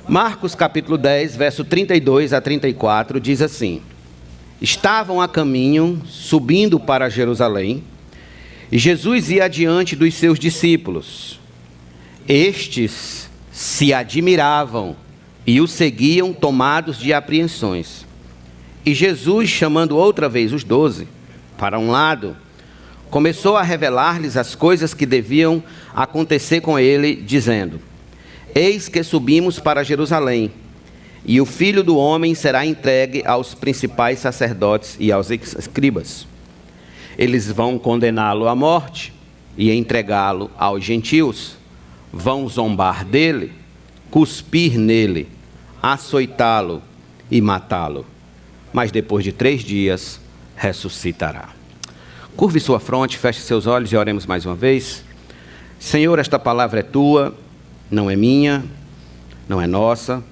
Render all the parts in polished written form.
Marcos capítulo 10, verso 32 a 34, diz assim: Estavam a caminho, subindo para Jerusalém, e Jesus ia adiante dos seus discípulos. Estes se admiravam e o seguiam, tomados de apreensões. E Jesus, chamando outra vez os 12 para um lado, começou a revelar-lhes as coisas que deviam acontecer com ele, dizendo: Eis que subimos para Jerusalém, e o Filho do Homem será entregue aos principais sacerdotes e aos escribas. Eles vão condená-lo à morte e entregá-lo aos gentios. Vão zombar dele, cuspir nele, açoitá-lo e matá-lo. Mas depois de 3 dias, ressuscitará. Curve sua fronte, feche seus olhos e oremos mais uma vez. Senhor, esta palavra é tua, não é minha, não é nossa,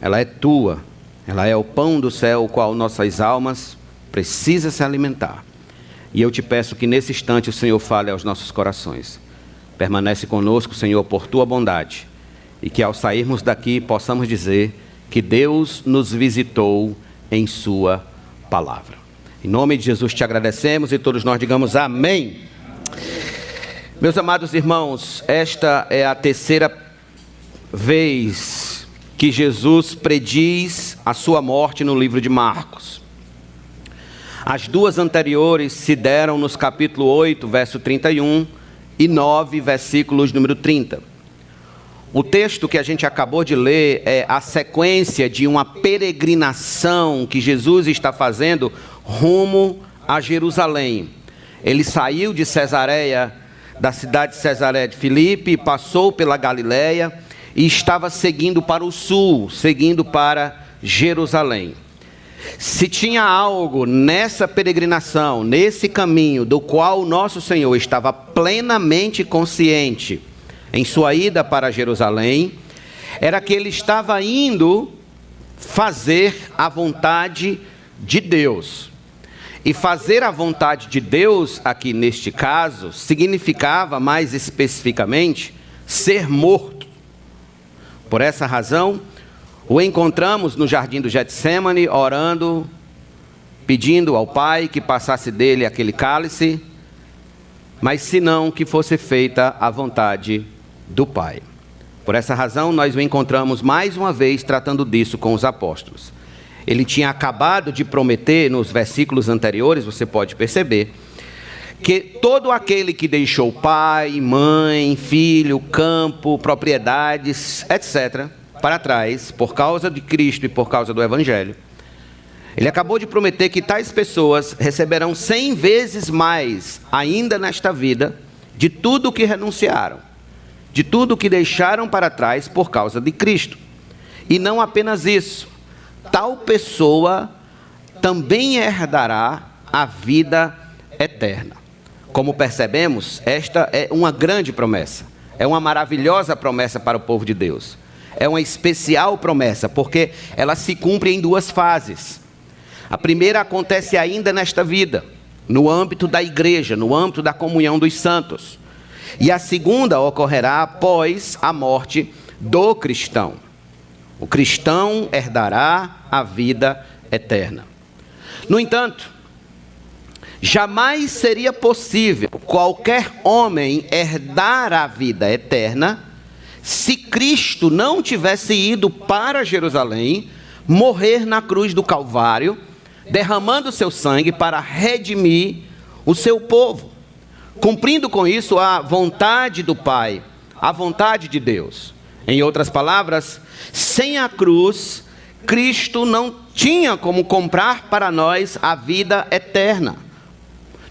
ela é tua. Ela é o pão do céu, o qual nossas almas precisam se alimentar. E eu te peço que nesse instante o Senhor fale aos nossos corações. Permanece conosco, Senhor, por tua bondade. E que ao sairmos daqui possamos dizer que Deus nos visitou em sua palavra. Em nome de Jesus te agradecemos e todos nós digamos amém. Meus amados irmãos, esta é a terceira vez que Jesus prediz a sua morte no livro de Marcos. As 2 anteriores se deram nos capítulo 8, verso 31 e 9, versículos número 30. O texto que a gente acabou de ler é a sequência de uma peregrinação que Jesus está fazendo rumo a Jerusalém. Ele saiu de Cesareia, da cidade de Cesareia de Filipe, passou pela Galileia e estava seguindo para o sul, seguindo para Jerusalém. Se tinha algo nessa peregrinação, nesse caminho, do qual o nosso Senhor estava plenamente consciente em sua ida para Jerusalém, era que ele estava indo fazer a vontade de Deus. E fazer a vontade de Deus, aqui neste caso, significava mais especificamente ser morto. Por essa razão, o encontramos no jardim do Getsemane, orando, pedindo ao Pai que passasse dele aquele cálice, mas se não, que fosse feita a vontade do Pai. Por essa razão, nós o encontramos mais uma vez tratando disso com os apóstolos. Ele tinha acabado de prometer, nos versículos anteriores, você pode perceber, que todo aquele que deixou pai, mãe, filho, campo, propriedades, etc., para trás, por causa de Cristo e por causa do Evangelho, ele acabou de prometer que tais pessoas receberão 100 vezes mais, ainda nesta vida, de tudo o que renunciaram, de tudo o que deixaram para trás por causa de Cristo. E não apenas isso, tal pessoa também herdará a vida eterna. Como percebemos, esta é uma grande promessa, é uma maravilhosa promessa para o povo de Deus. É uma especial promessa, porque ela se cumpre em 2 fases. A primeira acontece ainda nesta vida, no âmbito da igreja, no âmbito da comunhão dos santos. E a segunda ocorrerá após a morte do cristão. O cristão herdará a vida eterna. No entanto, jamais seria possível qualquer homem herdar a vida eterna se Cristo não tivesse ido para Jerusalém, morrer na cruz do Calvário, derramando seu sangue para redimir o seu povo, cumprindo com isso a vontade do Pai, a vontade de Deus. Em outras palavras, sem a cruz, Cristo não tinha como comprar para nós a vida eterna.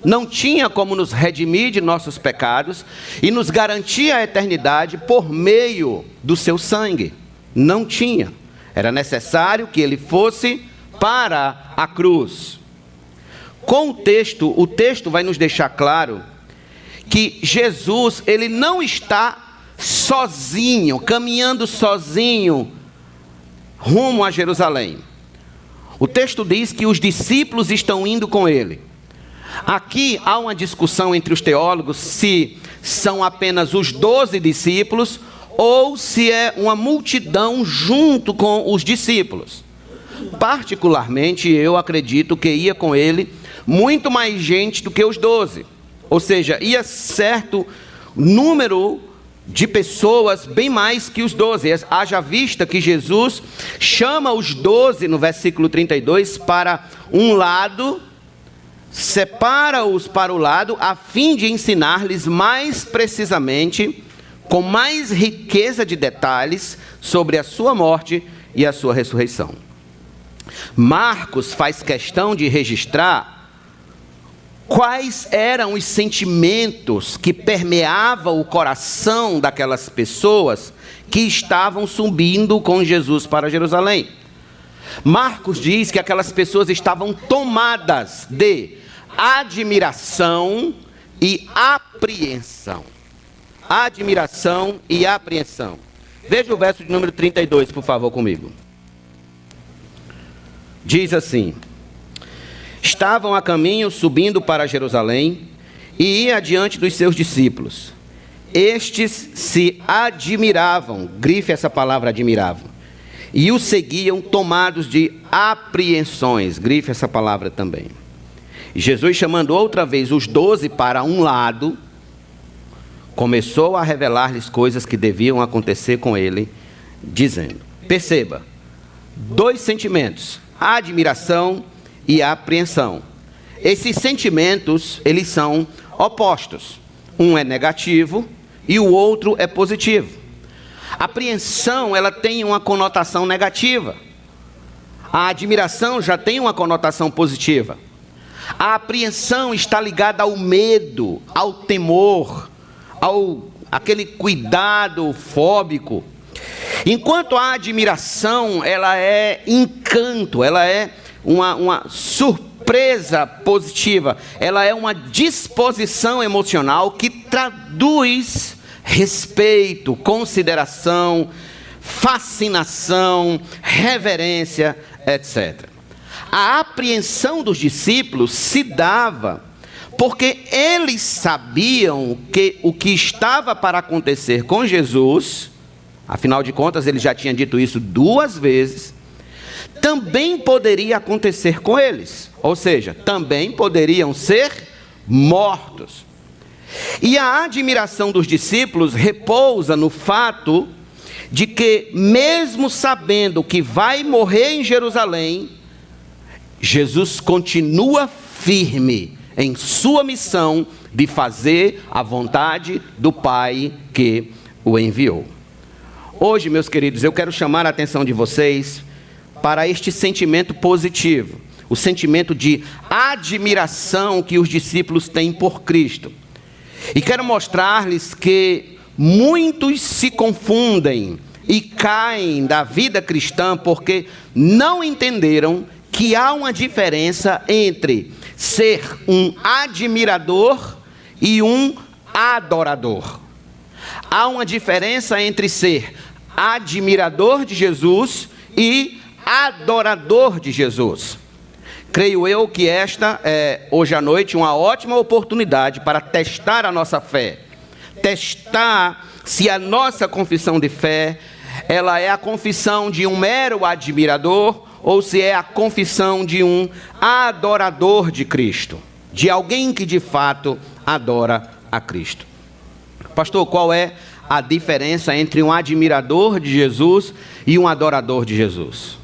Não tinha como nos redimir de nossos pecados e nos garantir a eternidade por meio do seu sangue. Não tinha. Era necessário que ele fosse para a cruz. Com o texto vai nos deixar claro que Jesus, ele não está sozinho, caminhando sozinho rumo a Jerusalém. O texto diz que os discípulos estão indo com ele. Aqui há uma discussão entre os teólogos se são apenas os 12 discípulos ou se é uma multidão junto com os discípulos. Particularmente, eu acredito que ia com ele muito mais gente do que os 12. Ou seja, ia certo número de pessoas bem mais que os 12. Haja vista que Jesus chama os 12 no versículo 32 para um lado, separa-os para o lado, a fim de ensinar-lhes mais precisamente, com mais riqueza de detalhes, sobre a sua morte e a sua ressurreição. Marcos faz questão de registrar quais eram os sentimentos que permeavam o coração daquelas pessoas que estavam subindo com Jesus para Jerusalém. Marcos diz que aquelas pessoas estavam tomadas de admiração e apreensão. Admiração e apreensão. Veja o verso de número 32, por favor, comigo. Diz assim: estavam a caminho subindo para Jerusalém e ia adiante dos seus discípulos. Estes se admiravam, grife essa palavra admiravam, e o seguiam tomados de apreensões, grife essa palavra também. E Jesus, chamando outra vez os 12 para um lado, começou a revelar-lhes coisas que deviam acontecer com ele, dizendo, perceba, dois sentimentos, a admiração e a apreensão. Esses sentimentos, eles são opostos. Um é negativo e o outro é positivo. A apreensão, ela tem uma conotação negativa. A admiração já tem uma conotação positiva. A apreensão está ligada ao medo, ao temor, aquele cuidado fóbico. Enquanto a admiração, ela é encanto, ela é uma surpresa positiva, ela é uma disposição emocional que traduz respeito, consideração, fascinação, reverência, etc. A apreensão dos discípulos se dava porque eles sabiam que o que estava para acontecer com Jesus, afinal de contas ele já tinha dito isso 2 vezes, também poderia acontecer com eles, ou seja, também poderiam ser mortos. E a admiração dos discípulos repousa no fato de que, mesmo sabendo que vai morrer em Jerusalém, Jesus continua firme em sua missão de fazer a vontade do Pai que o enviou. Hoje, meus queridos, eu quero chamar a atenção de vocês para este sentimento positivo, o sentimento de admiração que os discípulos têm por Cristo. E quero mostrar-lhes que muitos se confundem e caem da vida cristã porque não entenderam que há uma diferença entre ser um admirador e um adorador. Há uma diferença entre ser admirador de Jesus e adorador de Jesus. Creio eu que esta é, hoje à noite, uma ótima oportunidade para testar a nossa fé. Testar se a nossa confissão de fé, ela é a confissão de um mero admirador, ou se é a confissão de um adorador de Cristo. De alguém que de fato adora a Cristo. Pastor, qual é a diferença entre um admirador de Jesus e um adorador de Jesus?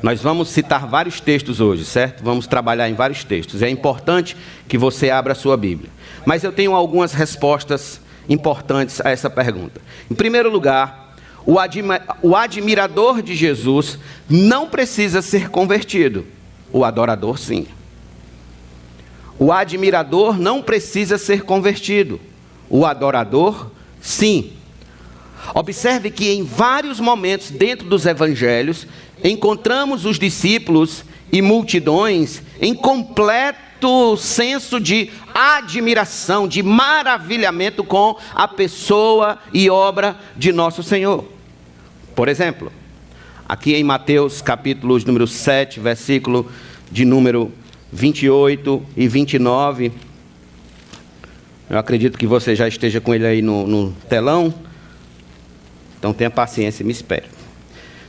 Nós vamos citar vários textos hoje, certo? Vamos trabalhar em vários textos. É importante que você abra a sua Bíblia. Mas eu tenho algumas respostas importantes a essa pergunta. Em primeiro lugar, o admirador de Jesus não precisa ser convertido. O adorador, sim. O admirador não precisa ser convertido. O adorador, sim. Observe que em vários momentos dentro dos evangelhos, encontramos os discípulos e multidões em completo senso de admiração, de maravilhamento com a pessoa e obra de nosso Senhor. Por exemplo, aqui em Mateus capítulo número 7, versículo de número 28 e 29, eu acredito que você já esteja com ele aí no telão. Então tenha paciência e me espere.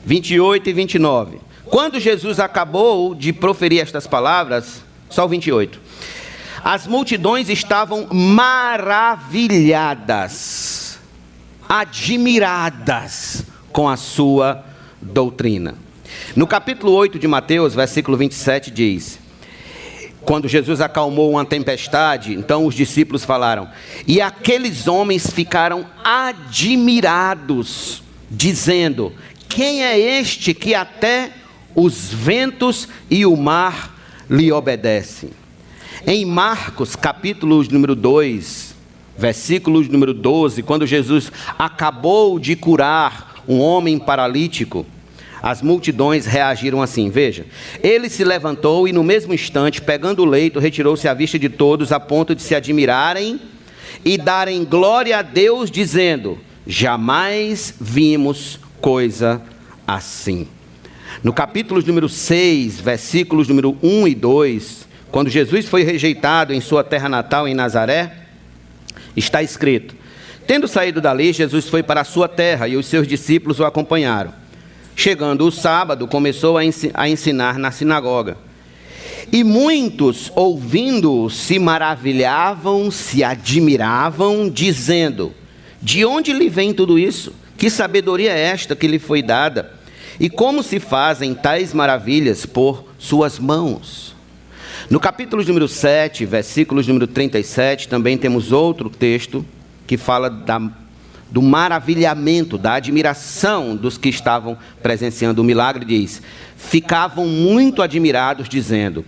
28 e 29. Quando Jesus acabou de proferir estas palavras, só o 28. As multidões estavam maravilhadas, admiradas com a sua doutrina. No capítulo 8 de Mateus, versículo 27 diz: quando Jesus acalmou uma tempestade, então os discípulos falaram, e aqueles homens ficaram admirados, dizendo: quem é este que até os ventos e o mar lhe obedecem? Em Marcos, capítulo número 2, versículo número 12, quando Jesus acabou de curar um homem paralítico, as multidões reagiram assim, veja. Ele se levantou e no mesmo instante, pegando o leito, retirou-se à vista de todos, a ponto de se admirarem e darem glória a Deus, dizendo: jamais vimos coisa assim. No capítulo número 6, versículos número 1 e 2, quando Jesus foi rejeitado em sua terra natal, em Nazaré, está escrito: tendo saído dali, Jesus foi para a sua terra e os seus discípulos o acompanharam. Chegando o sábado, começou a ensinar na sinagoga. E muitos, ouvindo-o, se maravilhavam, se admiravam, dizendo: de onde lhe vem tudo isso? Que sabedoria é esta que lhe foi dada? E como se fazem tais maravilhas por suas mãos? No capítulo número 7, versículos número 37, também temos outro texto que fala do maravilhamento, da admiração dos que estavam presenciando o milagre. Diz: ficavam muito admirados, dizendo: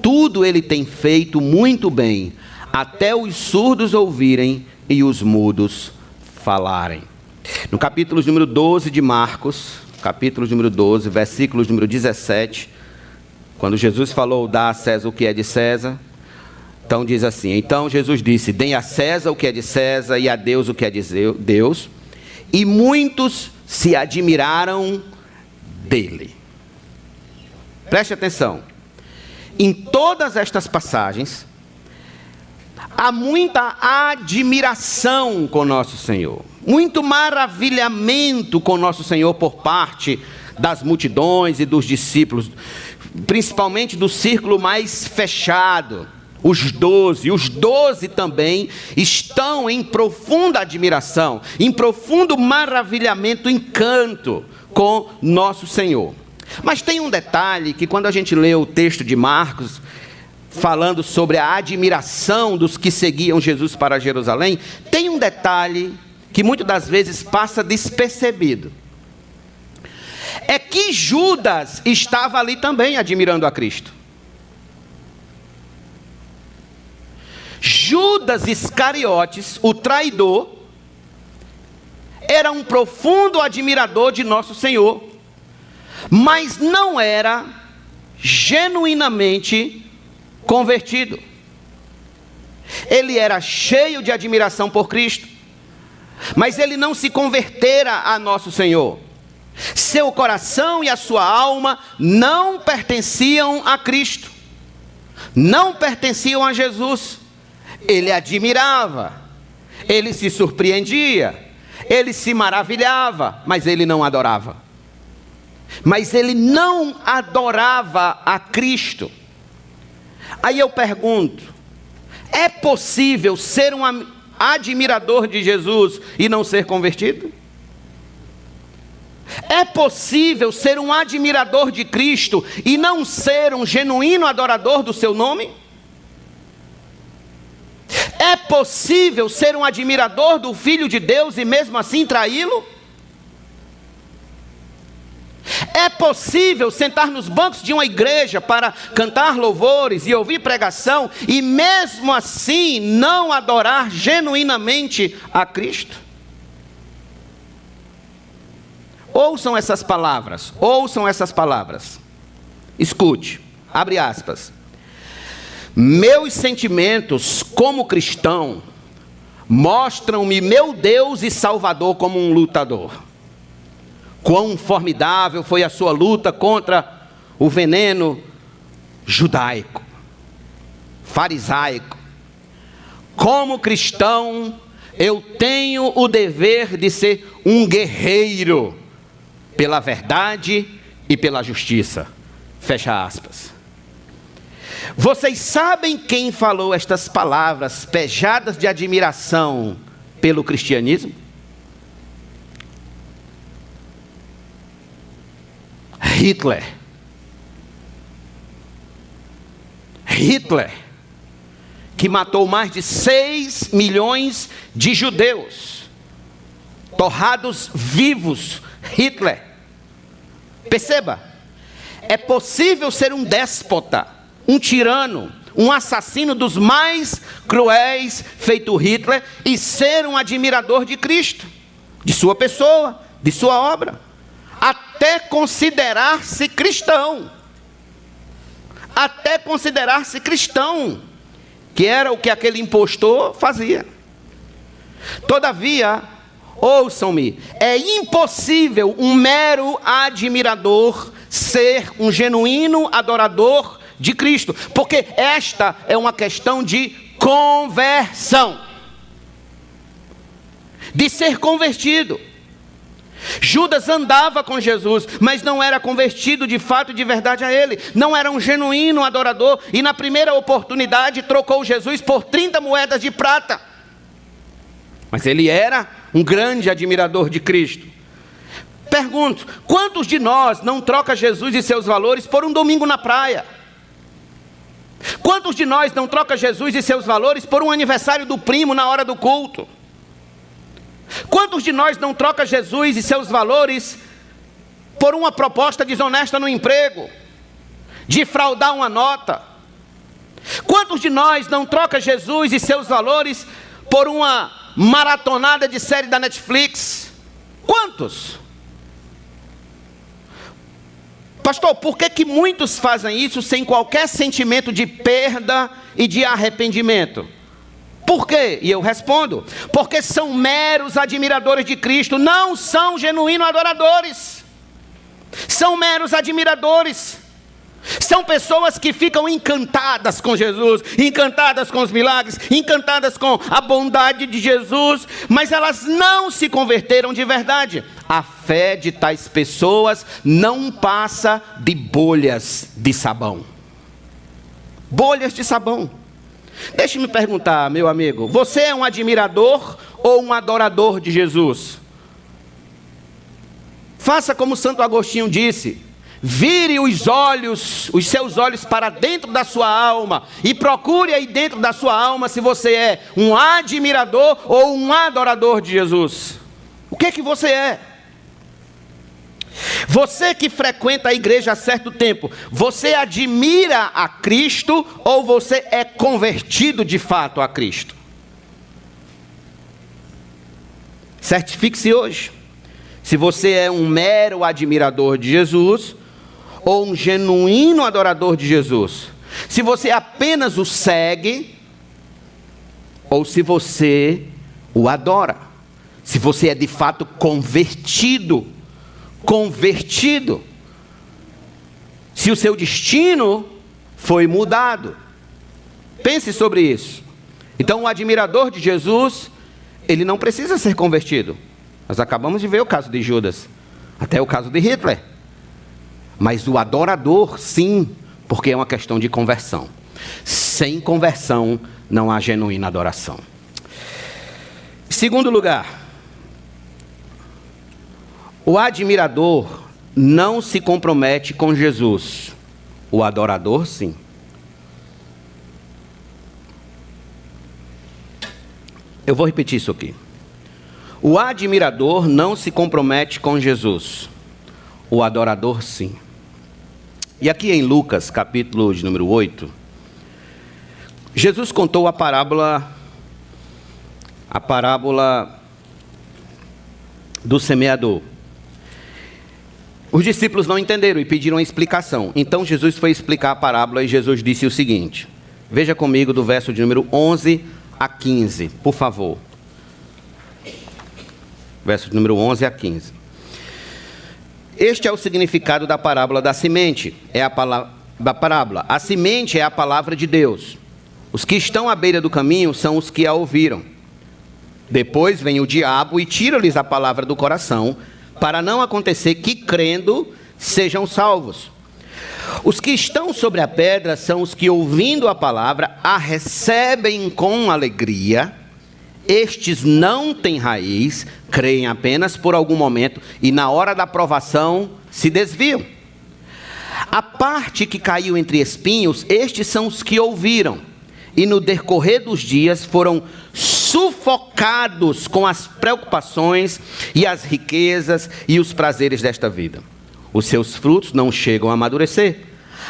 tudo ele tem feito muito bem, até os surdos ouvirem e os mudos falarem. No capítulo número 12 de Marcos, capítulo número 12, versículos número 17, quando Jesus falou: dá a César o que é de César, então diz assim: então Jesus disse: deem a César o que é de César e a Deus o que é de Deus. E muitos se admiraram dele. Preste atenção. Em todas estas passagens, há muita admiração com nosso Senhor, muito maravilhamento com nosso Senhor por parte das multidões e dos discípulos, principalmente do círculo mais fechado, os 12. Os 12 também estão em profunda admiração, em profundo maravilhamento, encanto com nosso Senhor. Mas tem um detalhe que, quando a gente lê o texto de Marcos, falando sobre a admiração dos que seguiam Jesus para Jerusalém, tem um detalhe que muitas das vezes passa despercebido. É que Judas estava ali também admirando a Cristo. Judas Iscariotes, o traidor, era um profundo admirador de nosso Senhor, mas não era genuinamente convertido. Ele era cheio de admiração por Cristo, mas ele não se convertera a nosso Senhor. Seu coração e a sua alma não pertenciam a Cristo, não pertenciam a Jesus. Ele admirava, ele se surpreendia, ele se maravilhava, mas ele não adorava. Mas ele não adorava a Cristo. Aí eu pergunto: é possível ser um admirador de Jesus e não ser convertido? É possível ser um admirador de Cristo e não ser um genuíno adorador do seu nome? É possível ser um admirador do Filho de Deus e mesmo assim traí-lo? É possível sentar nos bancos de uma igreja para cantar louvores e ouvir pregação e mesmo assim não adorar genuinamente a Cristo? Ouçam essas palavras, escute, abre aspas. Meus sentimentos como cristão mostram-me meu Deus e Salvador como um lutador. Quão formidável foi a sua luta contra o veneno judaico, farisaico. Como cristão, Eu tenho o dever de ser um guerreiro pela verdade e pela justiça. Fecha aspas. Vocês sabem quem falou estas palavras pejadas de admiração pelo cristianismo? Hitler. Hitler, que matou mais de 6 milhões de judeus, torrados vivos. Hitler. Perceba, é possível ser um déspota, um tirano, um assassino dos mais cruéis, feito Hitler, e ser um admirador de Cristo, de sua pessoa, de sua obra, até considerar-se cristão. Até considerar-se cristão, que era o que aquele impostor fazia. Todavia, ouçam-me, é impossível um mero admirador ser um genuíno adorador de Cristo, porque esta é uma questão de conversão, de ser convertido. Judas andava com Jesus, mas não era convertido de fato e de verdade a ele. Não era um genuíno adorador. E na primeira oportunidade trocou Jesus por 30 moedas de prata. Mas ele era um grande admirador de Cristo. Pergunto, quantos de nós não troca Jesus e seus valores por um domingo na praia? Quantos de nós não troca Jesus e seus valores por um aniversário do primo na hora do culto? Quantos de nós não troca Jesus e seus valores por uma proposta desonesta no emprego, de fraudar uma nota? Quantos de nós não troca Jesus e seus valores por uma maratonada de série da Netflix? Quantos? Pastor, por que muitos fazem isso sem qualquer sentimento de perda e de arrependimento? Por quê? E eu respondo, porque são meros admiradores de Cristo, não são genuínos adoradores. São meros admiradores. São pessoas que ficam encantadas com Jesus, encantadas com os milagres, encantadas com a bondade de Jesus, mas elas não se converteram de verdade. A fé de tais pessoas não passa de bolhas de sabão. Bolhas de sabão. Deixe-me perguntar, meu amigo, você é um admirador ou um adorador de Jesus? Faça como Santo Agostinho disse, vire os seus olhos para dentro da sua alma e procure aí dentro da sua alma se você é um admirador ou um adorador de Jesus. O que é que você é? Você que frequenta a igreja há certo tempo, você admira a Cristo ou você é convertido de fato a Cristo? Certifique-se hoje, se você é um mero admirador de Jesus ou um genuíno adorador de Jesus. Se você apenas o segue ou se você o adora. Se você é de fato convertido. Se o seu destino foi mudado. Pense sobre isso. Então, o admirador de Jesus, ele não precisa ser convertido. Nós acabamos de ver o caso de Judas, até o caso de Hitler. Mas o adorador, sim, porque é uma questão de conversão. Sem conversão, não há genuína adoração. Segundo lugar, o admirador não se compromete com Jesus. O adorador, sim. Eu vou repetir isso aqui. O admirador não se compromete com Jesus. O adorador, sim. E aqui em Lucas, capítulo de número 8, Jesus contou a parábola do semeador. Os discípulos não entenderam e pediram uma explicação. Então Jesus foi explicar a parábola e Jesus disse o seguinte. Veja comigo do verso de número 11 a 15, por favor. Verso de número 11 a 15. Este é o significado da parábola da semente. É a parábola. A semente é a palavra de Deus. Os que estão à beira do caminho são os que a ouviram. Depois vem o diabo e tira-lhes a palavra do coração, para não acontecer que, crendo, sejam salvos. Os que estão sobre a pedra são os que, ouvindo a palavra, a recebem com alegria. Estes não têm raiz, creem apenas por algum momento e na hora da provação se desviam. A parte que caiu entre espinhos, estes são os que ouviram e no decorrer dos dias foram sufocados com as preocupações e as riquezas e os prazeres desta vida. Os seus frutos não chegam a amadurecer.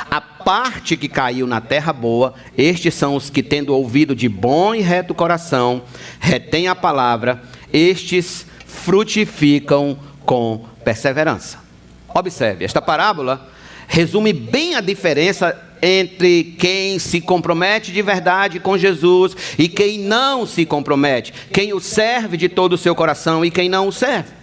A parte que caiu na terra boa, estes são os que, tendo ouvido de bom e reto coração, retêm a palavra, estes frutificam com perseverança. Observe, esta parábola resume bem a diferença entre quem se compromete de verdade com Jesus e quem não se compromete, quem o serve de todo o seu coração e quem não o serve.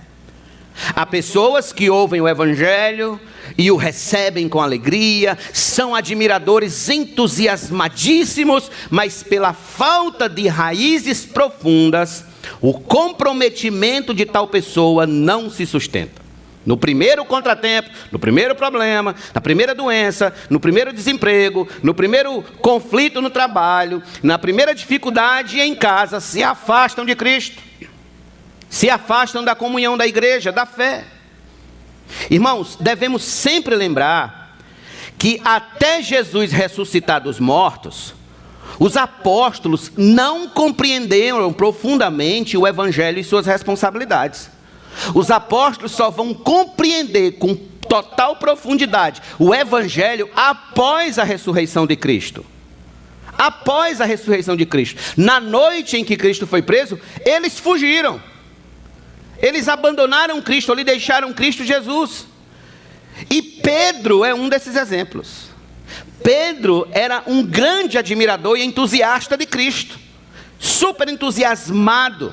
Há pessoas que ouvem o Evangelho e o recebem com alegria, são admiradores entusiasmadíssimos, mas pela falta de raízes profundas, o comprometimento de tal pessoa não se sustenta. No primeiro contratempo, no primeiro problema, na primeira doença, no primeiro desemprego, no primeiro conflito no trabalho, na primeira dificuldade em casa, se afastam de Cristo. Se afastam da comunhão da igreja, da fé. Irmãos, devemos sempre lembrar que até Jesus ressuscitar dos mortos, os apóstolos não compreenderam profundamente o Evangelho e suas responsabilidades. Os apóstolos só vão compreender com total profundidade o Evangelho após a ressurreição de Cristo. Após a ressurreição de Cristo. Na noite em que Cristo foi preso, eles fugiram. Eles abandonaram Cristo, ali deixaram Cristo Jesus. E Pedro é um desses exemplos. Pedro era um grande admirador e entusiasta de Cristo. Super entusiasmado.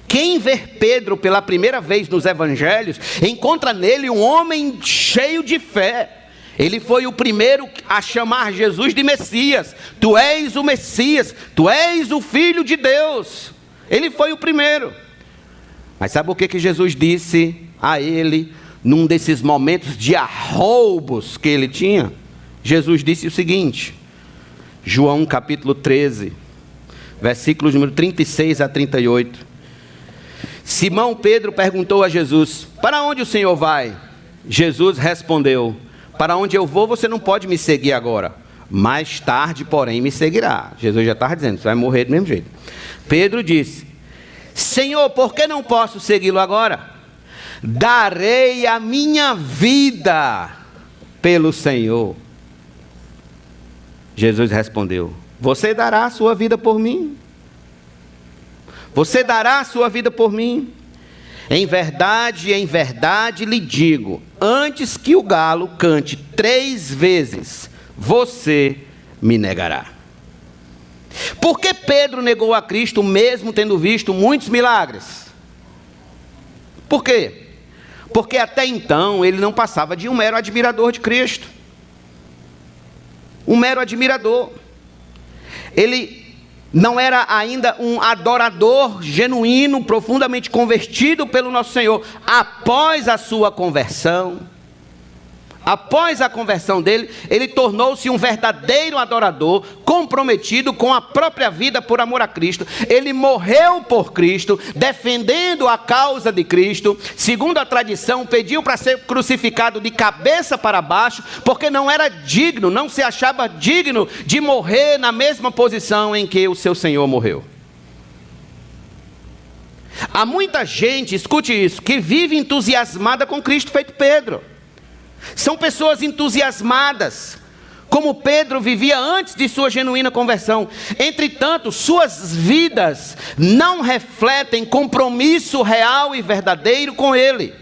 Quem vê Pedro pela primeira vez nos evangelhos, encontra nele um homem cheio de fé. Ele foi o primeiro a chamar Jesus de Messias. Tu és o Messias, tu és o Filho de Deus. Ele foi o primeiro. Mas sabe o que Jesus disse a ele, num desses momentos de arroubos que ele tinha? Jesus disse o seguinte, João capítulo 13, versículos número 36 a 38. Simão Pedro perguntou a Jesus, para onde o Senhor vai? Jesus respondeu, para onde eu vou você não pode me seguir agora, mais tarde porém me seguirá. Jesus já estava dizendo, você vai morrer do mesmo jeito. Pedro disse, Senhor, por que não posso segui-lo agora? Darei a minha vida pelo Senhor. Jesus respondeu, você dará a sua vida por mim? Você dará a sua vida por mim? Em verdade lhe digo, antes que o galo cante 3 vezes, você me negará. Por que Pedro negou a Cristo, mesmo tendo visto muitos milagres? Por quê? Porque até então ele não passava de um mero admirador de Cristo. Um mero admirador. Ele não era ainda um adorador genuíno, profundamente convertido pelo nosso Senhor. Após a sua conversão, após a conversão dele, ele tornou-se um verdadeiro adorador, comprometido com a própria vida por amor a Cristo. Ele morreu por Cristo, defendendo a causa de Cristo. Segundo a tradição, pediu para ser crucificado de cabeça para baixo, porque não era digno, não se achava digno de morrer na mesma posição em que o seu Senhor morreu. Há muita gente, escute isso, que vive entusiasmada com Cristo, feito Pedro. São pessoas entusiasmadas, como Pedro vivia antes de sua genuína conversão. Entretanto, suas vidas não refletem compromisso real e verdadeiro com Ele.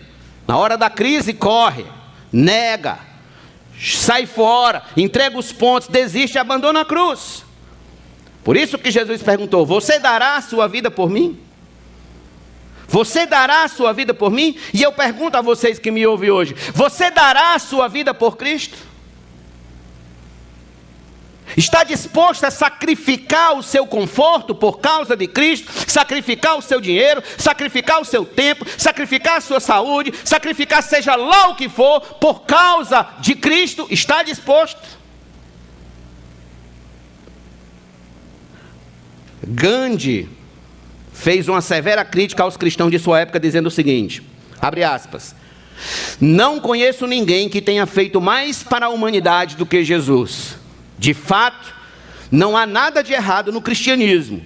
Na hora da crise, corre, nega, sai fora, entrega os pontos, desiste e abandona a cruz. Por isso que Jesus perguntou, você dará a sua vida por mim? Você dará a sua vida por mim? E eu pergunto a vocês que me ouvem hoje, você dará a sua vida por Cristo? Está disposto a sacrificar o seu conforto por causa de Cristo, sacrificar o seu dinheiro, sacrificar o seu tempo, sacrificar a sua saúde, sacrificar seja lá o que for, por causa de Cristo? Está disposto? Gandhi fez uma severa crítica aos cristãos de sua época, dizendo o seguinte, abre aspas, não conheço ninguém que tenha feito mais para a humanidade do que Jesus. De fato, não há nada de errado no cristianismo.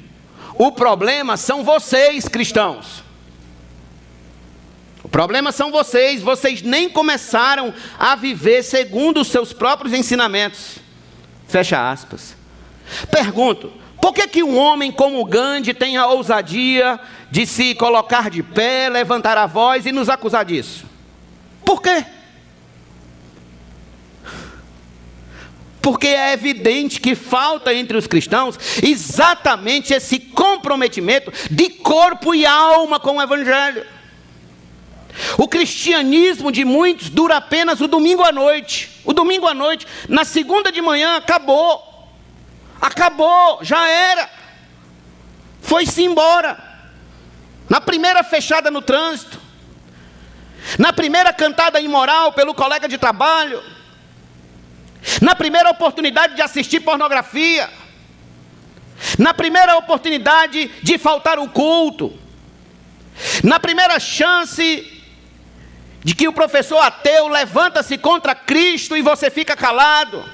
O problema são vocês, cristãos. O problema são vocês. Vocês nem começaram a viver segundo os seus próprios ensinamentos. Fecha aspas. Pergunto, por que um homem como Gandhi tem a ousadia de se colocar de pé, levantar a voz e nos acusar disso? Por quê? Porque é evidente que falta entre os cristãos exatamente esse comprometimento de corpo e alma com o Evangelho. O cristianismo de muitos dura apenas o domingo à noite. O domingo à noite, na segunda de manhã, acabou. Acabou, já era. Foi-se embora. Na primeira fechada no trânsito. Na primeira cantada imoral pelo colega de trabalho. Na primeira oportunidade de assistir pornografia, na primeira oportunidade de faltar o culto, na primeira chance de que o professor ateu levanta-se contra Cristo e você fica calado,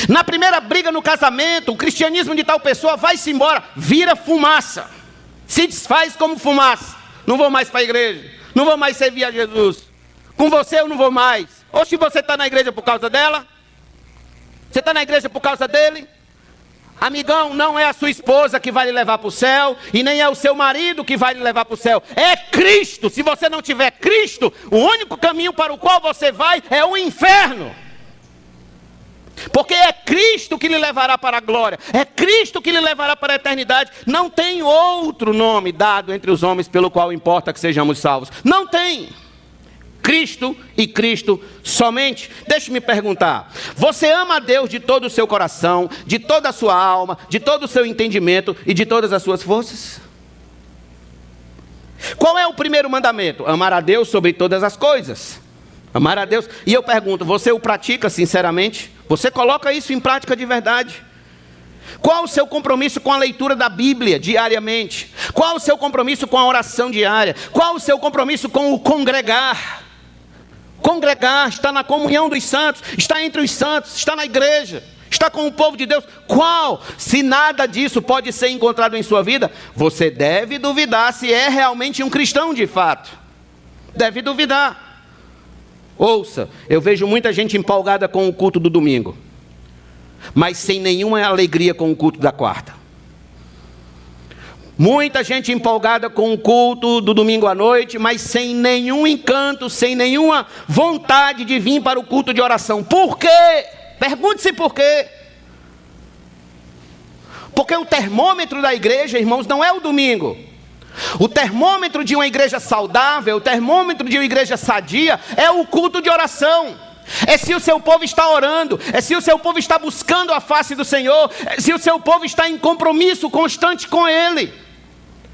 na primeira briga no casamento, o cristianismo de tal pessoa vai-se embora, vira fumaça, se desfaz como fumaça, não vou mais para a igreja, não vou mais servir a Jesus, com você eu não vou mais. Ou se você está na igreja por causa dela? Você está na igreja por causa dele? Amigão, não é a sua esposa que vai lhe levar para o céu, e nem é o seu marido que vai lhe levar para o céu. É Cristo. Se você não tiver Cristo, o único caminho para o qual você vai é o inferno. Porque é Cristo que lhe levará para a glória. É Cristo que lhe levará para a eternidade. Não tem outro nome dado entre os homens pelo qual importa que sejamos salvos. Não tem. Cristo e Cristo somente. Deixe-me perguntar, você ama a Deus de todo o seu coração, de toda a sua alma, de todo o seu entendimento e de todas as suas forças? Qual é o primeiro mandamento? Amar a Deus sobre todas as coisas. Amar a Deus. E eu pergunto, você o pratica sinceramente? Você coloca isso em prática de verdade? Qual o seu compromisso com a leitura da Bíblia diariamente? Qual o seu compromisso com a oração diária? Qual o seu compromisso com o congregar? Congregar, está na comunhão dos santos, está entre os santos, está na igreja, está com o povo de Deus. Qual? Se nada disso pode ser encontrado em sua vida, você deve duvidar se é realmente um cristão de fato. Deve duvidar. Ouça, eu vejo muita gente empolgada com o culto do domingo, mas sem nenhuma alegria com o culto da quarta. Muita gente empolgada com o culto do domingo à noite, mas sem nenhum encanto, sem nenhuma vontade de vir para o culto de oração. Por quê? Pergunte-se por quê. Porque o termômetro da igreja, irmãos, não é o domingo. O termômetro de uma igreja saudável, o termômetro de uma igreja sadia, é o culto de oração. É se o seu povo está orando, é se o seu povo está buscando a face do Senhor, é se o seu povo está em compromisso constante com Ele.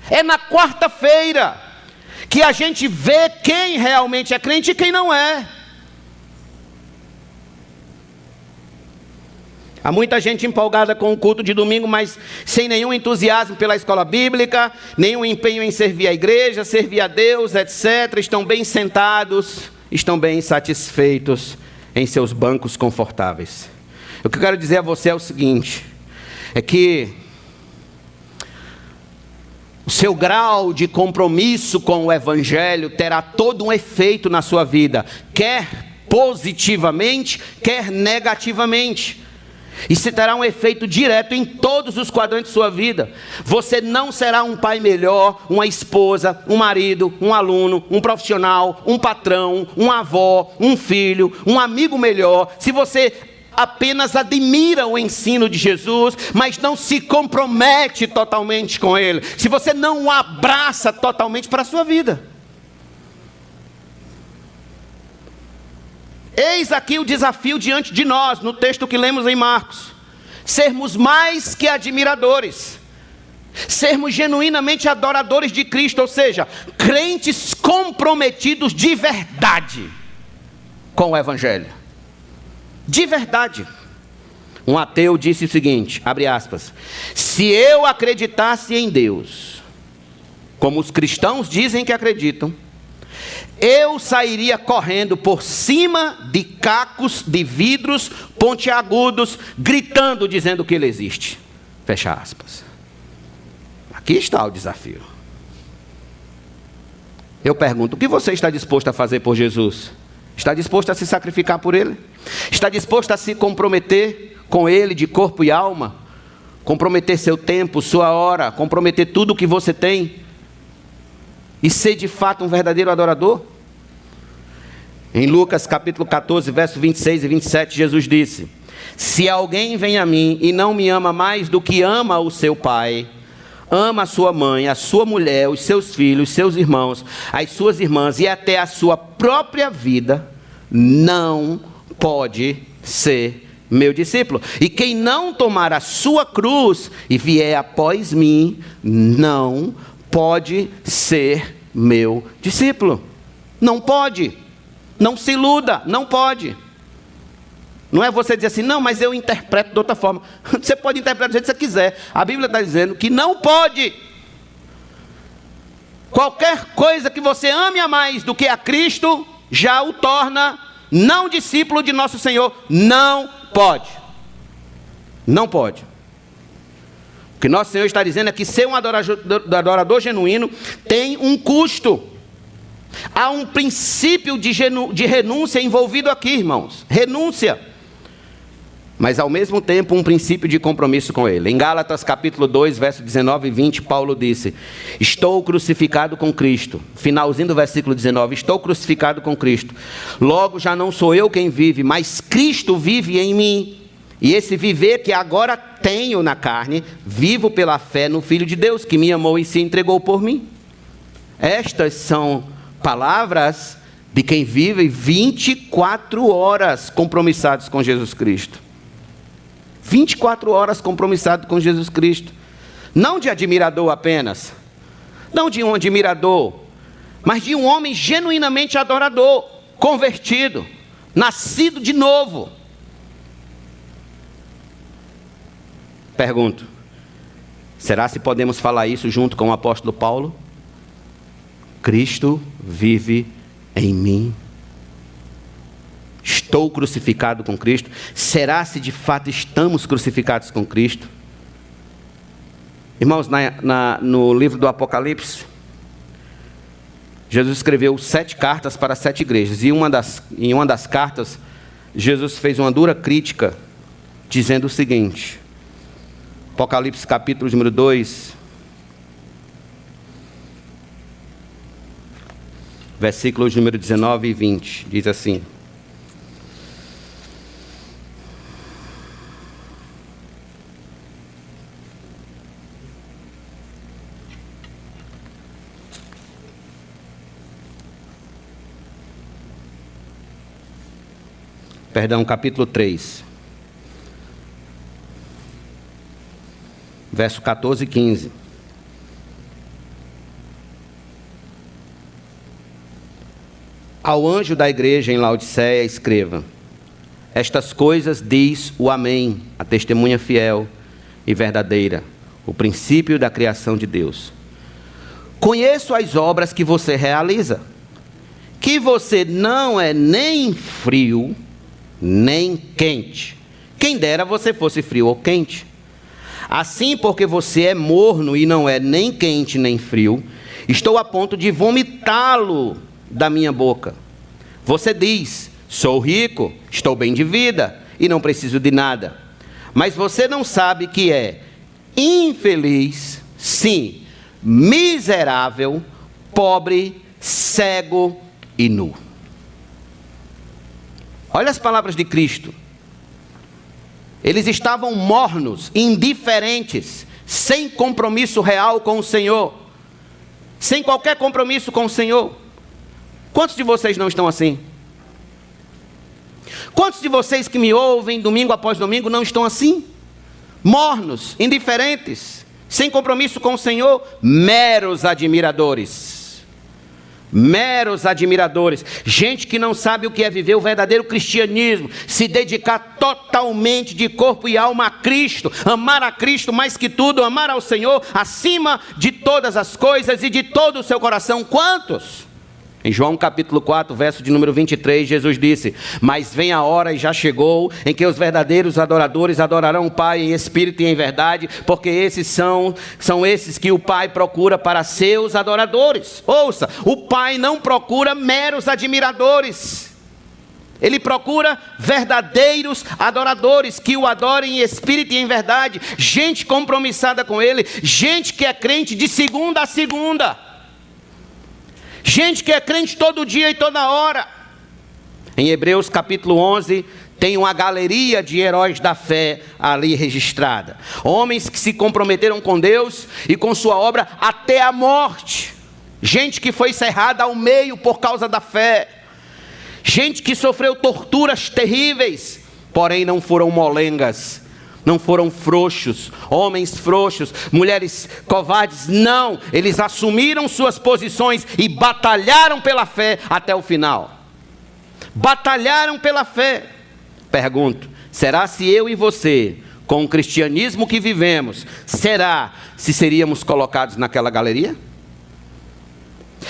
É na quarta-feira que a gente vê quem realmente é crente e quem não é. Há muita gente empolgada com o culto de domingo, mas sem nenhum entusiasmo pela escola bíblica, nenhum empenho em servir a igreja, servir a Deus, etc. Estão bem sentados, estão bem satisfeitos em seus bancos confortáveis. O que eu quero dizer a você é o seguinte, é que o seu grau de compromisso com o Evangelho terá todo um efeito na sua vida, quer positivamente, quer negativamente. Isso terá um efeito direto em todos os quadrantes de sua vida. Você não será um pai melhor, uma esposa, um marido, um aluno, um profissional, um patrão, um avó, um filho, um amigo melhor, se você apenas admira o ensino de Jesus, mas não se compromete totalmente com ele, se você não o abraça totalmente para a sua vida. Eis aqui o desafio diante de nós, no texto que lemos em Marcos: sermos mais que admiradores, sermos genuinamente adoradores de Cristo, ou seja, crentes comprometidos de verdade com o Evangelho. De verdade. Um ateu disse o seguinte, abre aspas: se eu acreditasse em Deus, como os cristãos dizem que acreditam, eu sairia correndo por cima de cacos de vidros pontiagudos, gritando, dizendo que ele existe. Fecha aspas. Aqui está o desafio. Eu pergunto, o que você está disposto a fazer por Jesus? Está disposto a se sacrificar por Ele? Está disposto a se comprometer com Ele de corpo e alma? Comprometer seu tempo, sua hora, comprometer tudo o que você tem? E ser de fato um verdadeiro adorador? Em Lucas capítulo 14, verso 26 e 27, Jesus disse: se alguém vem a mim e não me ama mais do que ama o seu pai, ama a sua mãe, a sua mulher, os seus filhos, seus irmãos, as suas irmãs e até a sua própria vida, não pode ser meu discípulo. E quem não tomar a sua cruz e vier após mim, não pode ser meu discípulo. Não pode. Não se iluda, não pode. Não é você dizer assim, não, mas eu interpreto de outra forma. Você pode interpretar do jeito que você quiser. A Bíblia está dizendo que não pode. Qualquer coisa que você ame a mais do que a Cristo, já o torna não discípulo de nosso Senhor. Não pode. Não pode. O que nosso Senhor está dizendo é que ser um adorador genuíno tem um custo. Há um princípio de renúncia envolvido aqui, irmãos. Renúncia. Mas ao mesmo tempo um princípio de compromisso com Ele. Em Gálatas capítulo 2, verso 19 e 20, Paulo disse: estou crucificado com Cristo. Finalzinho do versículo 19: estou crucificado com Cristo. Logo já não sou eu quem vive, mas Cristo vive em mim. E esse viver que agora tenho na carne, vivo pela fé no Filho de Deus, que me amou e se entregou por mim. Estas são palavras de quem vive 24 horas compromissados com Jesus Cristo. 24 horas compromissado com Jesus Cristo. Não de admirador apenas. Não de um admirador. Mas de um homem genuinamente adorador. Convertido. Nascido de novo. Pergunto. Será se podemos falar isso junto com o apóstolo Paulo? Cristo vive em mim. Estou crucificado com Cristo. Será se de fato estamos crucificados com Cristo? Irmãos, no livro do Apocalipse, Jesus escreveu 7 cartas para 7 igrejas. E em uma das cartas, Jesus fez uma dura crítica, dizendo o seguinte. Apocalipse capítulo número 2, versículos número 19 e 20, diz assim: capítulo 3, verso 14 e 15. Ao anjo da igreja em Laodiceia escreva: estas coisas diz o Amém, a testemunha fiel e verdadeira, o princípio da criação de Deus. Conheço as obras que você realiza, que você não é nem frio, nem quente. Quem dera você fosse frio ou quente. Assim, porque você é morno e não é nem quente nem frio, estou a ponto de vomitá-lo da minha boca. Você diz: sou rico, estou bem de vida e não preciso de nada. Mas você não sabe que é infeliz, sim, miserável, pobre, cego e nu. Olha as palavras de Cristo. Eles estavam mornos, indiferentes, sem compromisso real com o Senhor, sem qualquer compromisso com o Senhor. Quantos de vocês não estão assim? Quantos de vocês que me ouvem domingo após domingo não estão assim? Mornos, indiferentes, sem compromisso com o Senhor, meros admiradores. Meros admiradores, gente que não sabe o que é viver o verdadeiro cristianismo, se dedicar totalmente de corpo e alma a Cristo, amar a Cristo mais que tudo, amar ao Senhor acima de todas as coisas e de todo o seu coração. Quantos? Em João capítulo 4, verso de número 23, Jesus disse: mas vem a hora e já chegou, em que os verdadeiros adoradores adorarão o Pai em espírito e em verdade, porque esses são esses que o Pai procura para seus adoradores. Ouça, o Pai não procura meros admiradores. Ele procura verdadeiros adoradores, que o adorem em espírito e em verdade, gente compromissada com Ele, gente que é crente de segunda a segunda. Gente que é crente todo dia e toda hora. Em Hebreus capítulo 11, tem uma galeria de heróis da fé ali registrada. Homens que se comprometeram com Deus e com sua obra até a morte. Gente que foi cerrada ao meio por causa da fé. Gente que sofreu torturas terríveis, porém não foram molengas. Não foram frouxos, homens frouxos, mulheres covardes, não. Eles assumiram suas posições e batalharam pela fé até o final. Batalharam pela fé. Pergunto, será se eu e você, com o cristianismo que vivemos, será se seríamos colocados naquela galeria?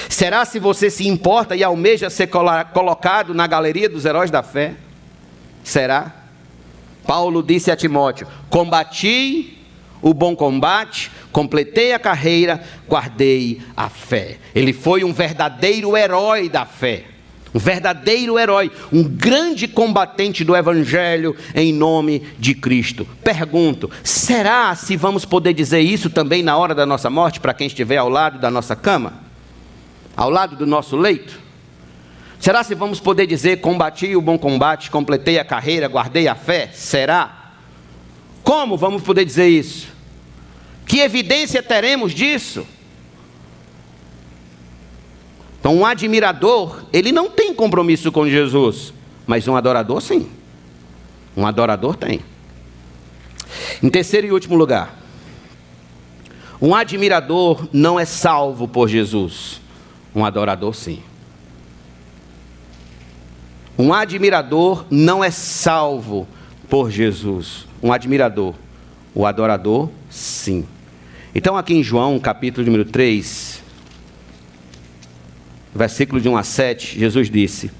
Será se você se importa e almeja ser colocado na galeria dos heróis da fé? Será? Paulo disse a Timóteo: combati o bom combate, completei a carreira, guardei a fé. Ele foi um verdadeiro herói da fé. Um verdadeiro herói, um grande combatente do Evangelho em nome de Cristo. Pergunto, será se vamos poder dizer isso também na hora da nossa morte, para quem estiver ao lado da nossa cama? Ao lado do nosso leito? Será se vamos poder dizer: combati o bom combate, completei a carreira, guardei a fé? Será? Como vamos poder dizer isso? Que evidência teremos disso? Então, um admirador, ele não tem compromisso com Jesus, mas um adorador sim. Um adorador tem. Em terceiro e último lugar, um admirador não é salvo por Jesus, um adorador sim. Um admirador não é salvo por Jesus. Um admirador. O adorador, sim. Então aqui em João, capítulo número 3, versículo de 1 a 7, Jesus disse: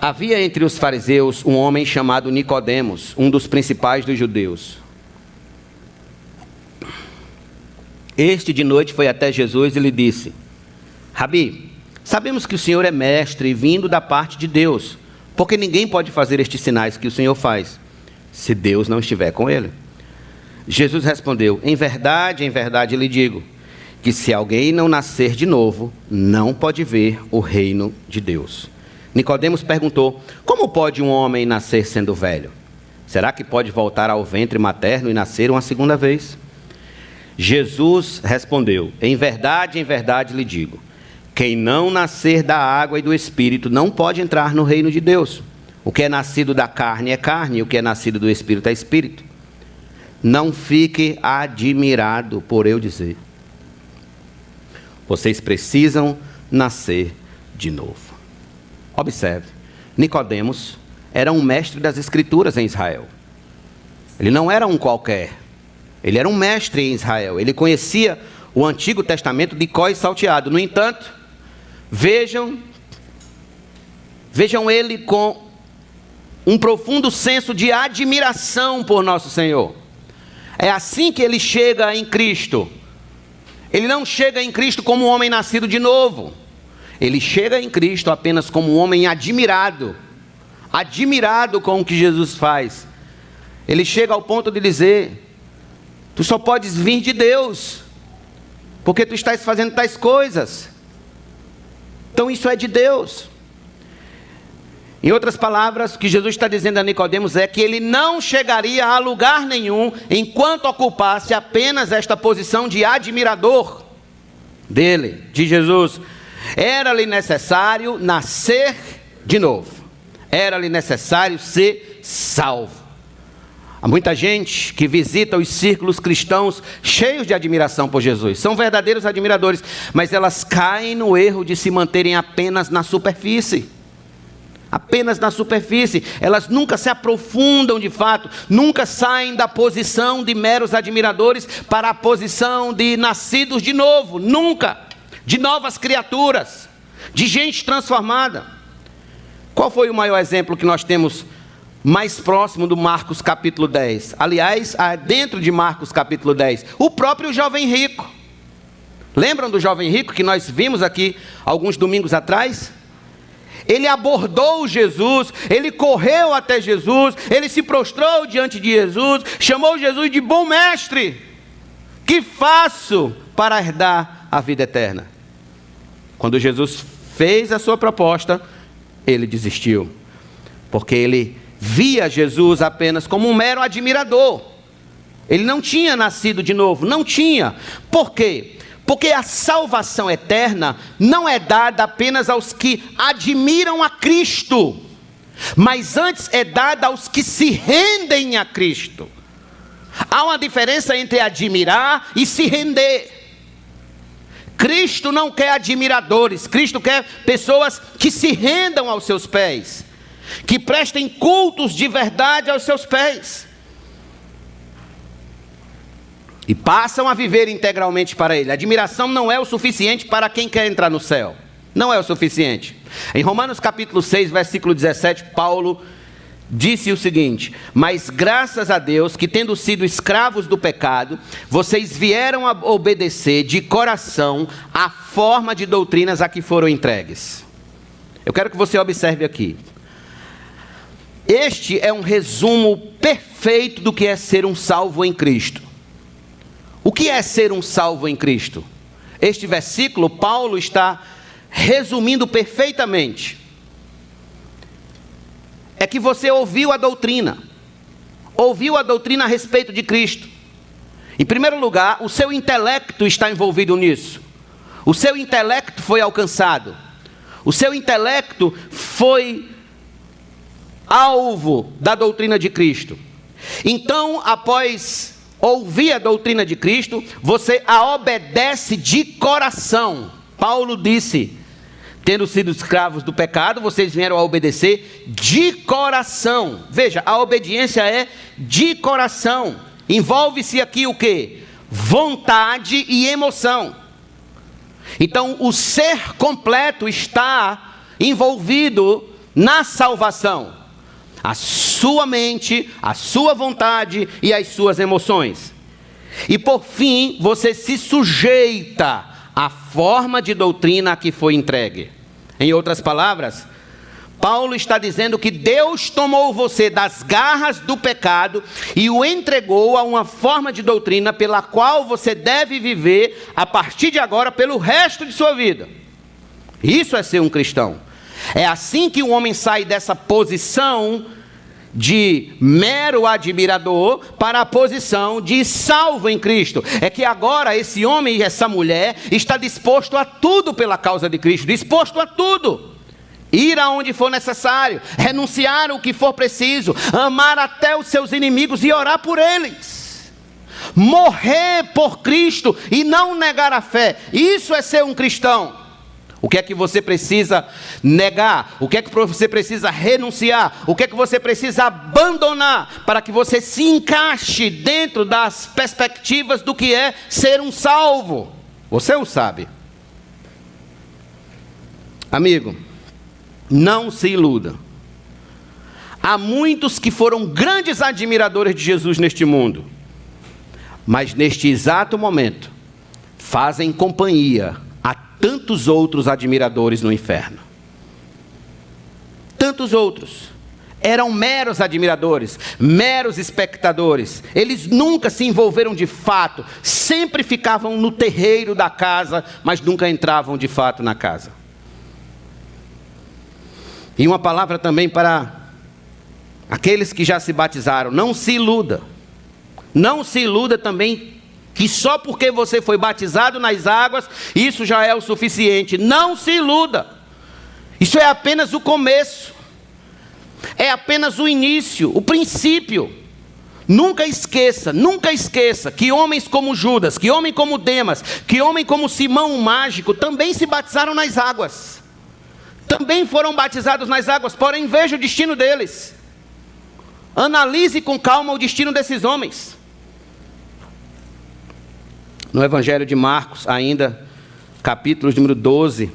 havia entre os fariseus um homem chamado Nicodemos, um dos principais dos judeus. Este de noite foi até Jesus e lhe disse: Rabi, sabemos que o Senhor é mestre vindo da parte de Deus, porque ninguém pode fazer estes sinais que o Senhor faz, se Deus não estiver com ele. Jesus respondeu: em verdade lhe digo, que se alguém não nascer de novo, não pode ver o reino de Deus. Nicodemos perguntou: como pode um homem nascer sendo velho? Será que pode voltar ao ventre materno e nascer uma segunda vez? Jesus respondeu: em verdade lhe digo, quem não nascer da água e do Espírito não pode entrar no reino de Deus. O que é nascido da carne é carne, e o que é nascido do Espírito é Espírito. Não fique admirado por eu dizer: vocês precisam nascer de novo. Observe, Nicodemos era um mestre das Escrituras em Israel. Ele não era um qualquer. Ele era um mestre em Israel. Ele conhecia o Antigo Testamento de có e salteado. No entanto, vejam ele com um profundo senso de admiração por nosso Senhor. É assim que ele chega em Cristo. Ele não chega em Cristo como um homem nascido de novo. Ele chega em Cristo apenas como um homem admirado com o que Jesus faz. Ele chega ao ponto de dizer: tu só podes vir de Deus, porque tu estás fazendo tais coisas. Então isso é de Deus. Em outras palavras, o que Jesus está dizendo a Nicodemos é que ele não chegaria a lugar nenhum enquanto ocupasse apenas esta posição de admirador de Jesus. Era-lhe necessário nascer de novo. Era-lhe necessário ser salvo. Há muita gente que visita os círculos cristãos cheios de admiração por Jesus. São verdadeiros admiradores, mas elas caem no erro de se manterem apenas na superfície. Apenas na superfície. Elas nunca se aprofundam de fato, nunca saem da posição de meros admiradores para a posição de nascidos de novo. Nunca. De novas criaturas, de gente transformada. Qual foi o maior exemplo que nós temos mais próximo do Marcos capítulo 10? Aliás, dentro de Marcos capítulo 10, o próprio jovem rico. Lembram do jovem rico que nós vimos aqui alguns domingos atrás? Ele abordou Jesus, ele correu até Jesus, ele se prostrou diante de Jesus, chamou Jesus de bom mestre. Que faço para herdar a vida eterna? Quando Jesus fez a sua proposta, ele desistiu, porque ele via Jesus apenas como um mero admirador. Ele não tinha nascido de novo, não tinha. Por quê? Porque a salvação eterna não é dada apenas aos que admiram a Cristo, mas antes é dada aos que se rendem a Cristo. Há uma diferença entre admirar e se render. Cristo não quer admiradores, Cristo quer pessoas que se rendam aos seus pés, que prestem cultos de verdade aos seus pés, e passam a viver integralmente para Ele. Admiração não é o suficiente para quem quer entrar no céu, não é o suficiente. Em Romanos capítulo 6, versículo 17, Paulo disse o seguinte: mas graças a Deus que, tendo sido escravos do pecado, vocês vieram a obedecer de coração a forma de doutrinas a que foram entregues. Eu quero que você observe aqui. Este é um resumo perfeito do que é ser um salvo em Cristo. O que é ser um salvo em Cristo? Este versículo, Paulo está resumindo perfeitamente. É que você ouviu a doutrina a respeito de Cristo. Em primeiro lugar, o seu intelecto está envolvido nisso. O seu intelecto foi alcançado. O seu intelecto foi alvo da doutrina de Cristo. Então, após ouvir a doutrina de Cristo, você a obedece de coração. Paulo disse: tendo sido escravos do pecado, vocês vieram a obedecer de coração. Veja, a obediência é de coração. Envolve-se aqui o quê? Vontade e emoção. Então, o ser completo está envolvido na salvação. A sua mente, a sua vontade e as suas emoções. E por fim, você se sujeita à forma de doutrina a que foi entregue. Em outras palavras, Paulo está dizendo que Deus tomou você das garras do pecado e o entregou a uma forma de doutrina pela qual você deve viver a partir de agora pelo resto de sua vida. Isso é ser um cristão. É assim que o homem sai dessa posição de mero admirador para a posição de salvo em Cristo. É que agora esse homem e essa mulher está disposto a tudo pela causa de Cristo, disposto a tudo. Ir aonde for necessário, renunciar o que for preciso, amar até os seus inimigos e orar por eles. Morrer por Cristo e não negar a fé. Isso é ser um cristão. O que é que você precisa negar? O que é que você precisa renunciar? O que é que você precisa abandonar para que você se encaixe dentro das perspectivas do que é ser um salvo? Você o sabe. Amigo, não se iluda. Há muitos que foram grandes admiradores de Jesus neste mundo, mas neste exato momento fazem companhia a tantos outros admiradores no inferno. Tantos outros eram meros admiradores, meros espectadores. Eles nunca se envolveram de fato, sempre ficavam no terreiro da casa, mas nunca entravam de fato na casa. E uma palavra também para aqueles que já se batizaram: não se iluda. Não se iluda também que só porque você foi batizado nas águas, isso já é o suficiente. Não se iluda. Isso é apenas o começo. É apenas o início, o princípio. Nunca esqueça que homens como Judas, que homem como Demas, que homem como Simão o mágico também se batizaram nas águas. Também foram batizados nas águas, porém veja o destino deles. Analise com calma o destino desses homens. No Evangelho de Marcos, ainda, capítulo de número 12,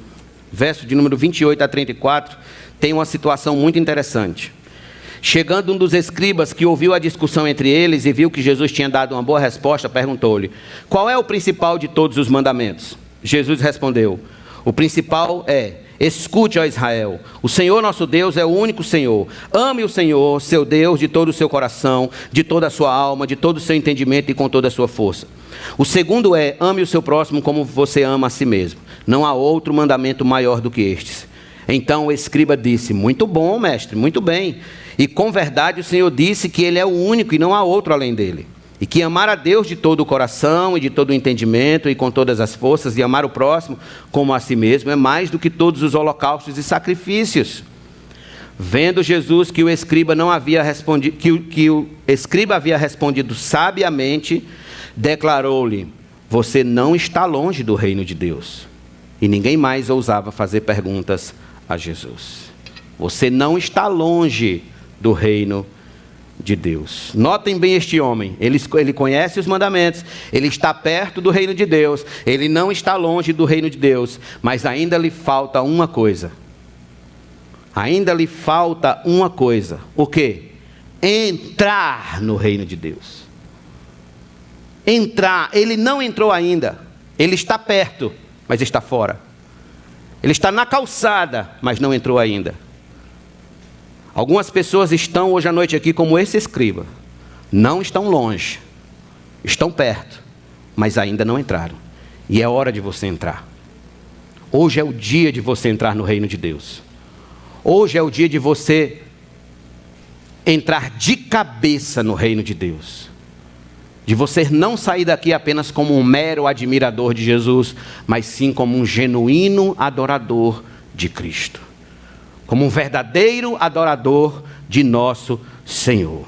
verso de número 28 a 34, tem uma situação muito interessante. Chegando um dos escribas que ouviu a discussão entre eles e viu que Jesus tinha dado uma boa resposta, perguntou-lhe: qual é o principal de todos os mandamentos? Jesus respondeu: o principal é: escute, ó Israel, o Senhor nosso Deus é o único Senhor. Ame o Senhor, seu Deus, de todo o seu coração, de toda a sua alma, de todo o seu entendimento e com toda a sua força. O segundo é: ame o seu próximo como você ama a si mesmo. Não há outro mandamento maior do que estes. Então o escriba disse: muito bom, mestre, muito bem. E com verdade o Senhor disse que Ele é o único e não há outro além dele. E que amar a Deus de todo o coração e de todo o entendimento e com todas as forças, e amar o próximo como a si mesmo, é mais do que todos os holocaustos e sacrifícios. Vendo Jesus que o escriba não havia respondido, que o escriba havia respondido sabiamente, declarou-lhe: você não está longe do reino de Deus. E ninguém mais ousava fazer perguntas a Jesus. Você não está longe do reino de Deus. Notem bem este homem, ele conhece os mandamentos, ele está perto do reino de Deus, ele não está longe do reino de Deus, mas ainda lhe falta uma coisa. Ainda lhe falta uma coisa. O quê? Entrar no reino de Deus. Entrar. Ele não entrou ainda. Ele está perto, mas está fora. Ele está na calçada, mas não entrou ainda. Algumas pessoas estão hoje à noite aqui como esse escriba. Não estão longe. Estão perto, mas ainda não entraram. E é hora de você entrar. Hoje é o dia de você entrar no reino de Deus. Hoje é o dia de você entrar de cabeça no reino de Deus. De você não sair daqui apenas como um mero admirador de Jesus, mas sim como um genuíno adorador de Cristo. Como um verdadeiro adorador de nosso Senhor.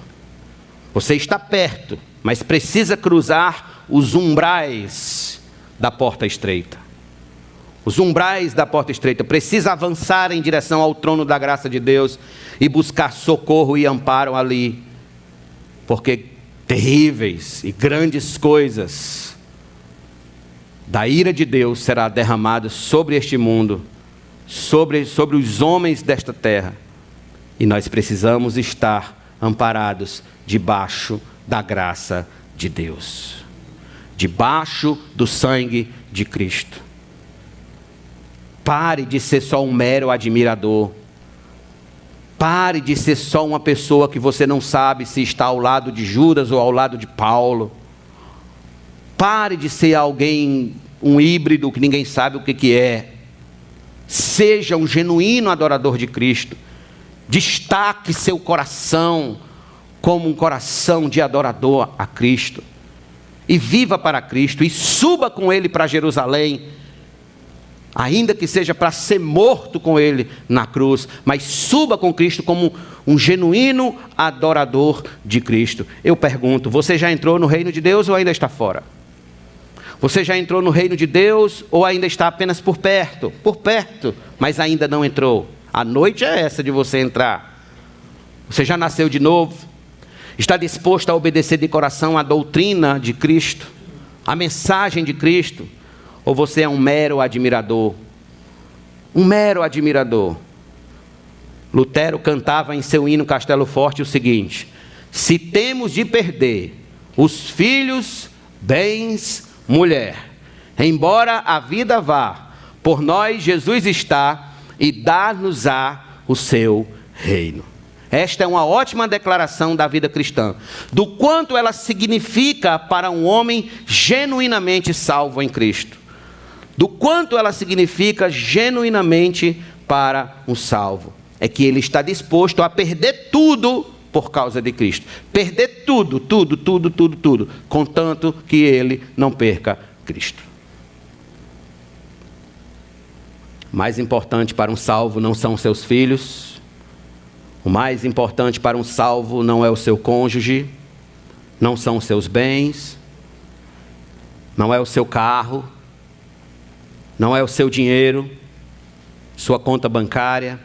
Você está perto, mas precisa cruzar os umbrais da porta estreita. Os umbrais da porta estreita. Precisa avançar em direção ao trono da graça de Deus e buscar socorro e amparo ali. Porque terríveis e grandes coisas da ira de Deus será derramada sobre este mundo, sobre os homens desta terra. E nós precisamos estar amparados debaixo da graça de Deus. Debaixo do sangue de Cristo. Pare de ser só um mero admirador. Pare de ser só uma pessoa que você não sabe se está ao lado de Judas ou ao lado de Paulo. Pare de ser alguém, um híbrido que ninguém sabe o que é. Seja um genuíno adorador de Cristo. Destaque seu coração como um coração de adorador a Cristo. E viva para Cristo. E suba com Ele para Jerusalém. Ainda que seja para ser morto com Ele na cruz. Mas suba com Cristo como um genuíno adorador de Cristo. Eu pergunto, você já entrou no reino de Deus ou ainda está fora? Você já entrou no reino de Deus ou ainda está apenas por perto? Por perto, mas ainda não entrou. A noite é essa de você entrar. Você já nasceu de novo? Está disposto a obedecer de coração à doutrina de Cristo? A mensagem de Cristo? Ou você é um mero admirador? Um mero admirador. Lutero cantava em seu hino Castelo Forte o seguinte: se temos de perder os filhos, bens, mulher, embora a vida vá, por nós Jesus está e dá-nos-á o seu reino. Esta é uma ótima declaração da vida cristã, do quanto ela significa para um homem genuinamente salvo em Cristo. Do quanto ela significa genuinamente para um salvo. É que ele está disposto a perder tudo por causa de Cristo. Perder tudo, contanto que ele não perca Cristo. Mais importante para um salvo não são seus filhos, O mais importante para um salvo não é o seu cônjuge, não são os seus bens, não é o seu carro, não é o seu dinheiro, sua conta bancária.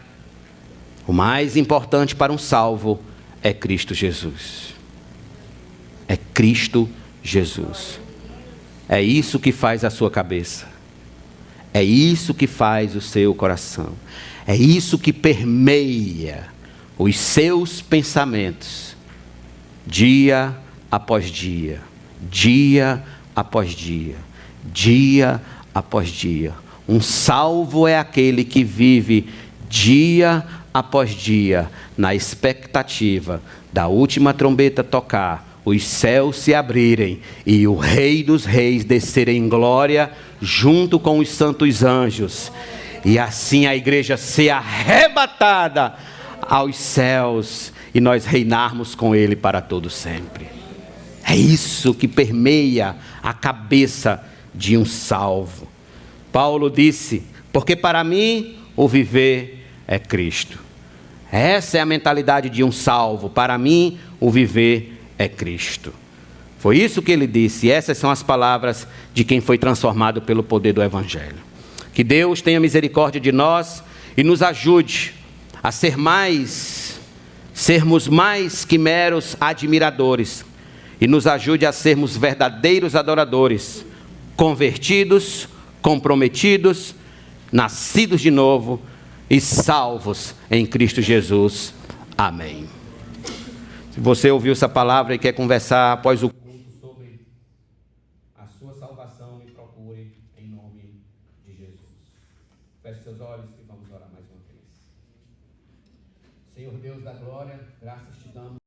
O mais importante para um salvo é Cristo Jesus. É Cristo Jesus. É isso que faz a sua cabeça. É isso que faz o seu coração. É isso que permeia os seus pensamentos, dia após dia, dia após dia, dia após dia. Um salvo é aquele que vive dia após dia na expectativa da última trombeta tocar, os céus se abrirem e o Rei dos Reis descer em glória junto com os santos anjos, e assim a igreja ser arrebatada aos céus e nós reinarmos com Ele para todo sempre. É isso que permeia a cabeça de um salvo. Paulo disse: porque para mim o viver é Cristo. Essa é a mentalidade de um salvo. Para mim o viver é Cristo. Foi isso que ele disse. Essas são as palavras de quem foi transformado pelo poder do Evangelho. Que Deus tenha misericórdia de nós e nos ajude a sermos mais que meros admiradores, e nos ajude a sermos verdadeiros adoradores, convertidos, comprometidos, nascidos de novo e salvos em Cristo Jesus. Amém. Se você ouviu essa palavra e quer conversar após o culto sobre a sua salvação, me procure em nome de Jesus. Feche seus olhos e vamos orar mais uma vez. Senhor Deus da glória, graças te damos.